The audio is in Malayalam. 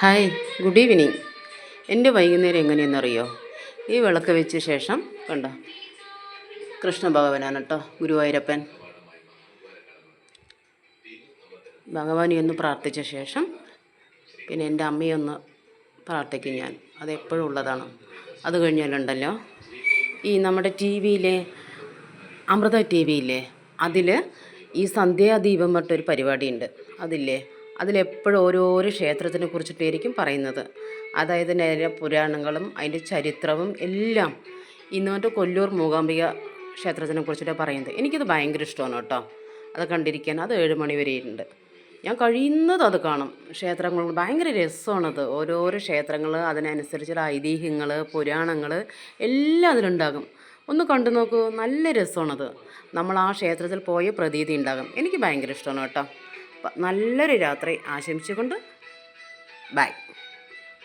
Hi, good evening. എൻ്റെ വൈകുന്നേരം എങ്ങനെയെന്നറിയോ? ഈ വിളക്ക് വെച്ച ശേഷം കണ്ടോ, കൃഷ്ണ ഭഗവാനാണ് കേട്ടോ, ഗുരുവായൂരപ്പൻ. ഭഗവാനെ ഒന്ന് പ്രാർത്ഥിച്ച ശേഷം പിന്നെ എൻ്റെ അമ്മയൊന്ന് പ്രാർത്ഥിക്കും ഞാൻ. അതെപ്പോഴും ഉള്ളതാണ്. അത് കഴിഞ്ഞാലുണ്ടല്ലോ, ഈ നമ്മുടെ ടി വിയിലെ അമൃത ടി വിയില്ലേ, അതിൽ ഈ സന്ധ്യാദീപം പറഞ്ഞിട്ടൊരു പരിപാടിയുണ്ട്. അതിലെപ്പോഴും ഓരോരോ ക്ഷേത്രത്തിനെ കുറിച്ചിട്ടായിരിക്കും പറയുന്നത്. അതായത് നേരെ പുരാണങ്ങളും അതിൻ്റെ ചരിത്രവും എല്ലാം. ഇന്ന് കൊല്ലൂർ മൂകാംബിക ക്ഷേത്രത്തിനെ കുറിച്ചിട്ടാണ് പറയുന്നത്. എനിക്കത് ഭയങ്കര ഇഷ്ടമാണ് കേട്ടോ, അത് കണ്ടിരിക്കാൻ. അത് 7 മണി വരെ ഉണ്ട്. ഞാൻ കഴിയുന്നത് അത് കാണും. ക്ഷേത്രങ്ങൾ ഭയങ്കര രസമാണത്. ഓരോരോ ക്ഷേത്രങ്ങൾ, അതിനനുസരിച്ചുള്ള ഐതിഹ്യങ്ങൾ, പുരാണങ്ങൾ എല്ലാം അതിലുണ്ടാകും. ഒന്ന് കണ്ടു നോക്കൂ, നല്ല രസമാണത്. നമ്മൾ ആ ക്ഷേത്രത്തിൽ പോയ പ്രതീതി ഉണ്ടാകും. എനിക്ക് ഭയങ്കര ഇഷ്ടമാണ് കേട്ടോ. നല്ലൊരു രാത്രി ആശംസിച്ചുകൊണ്ട് ബൈ.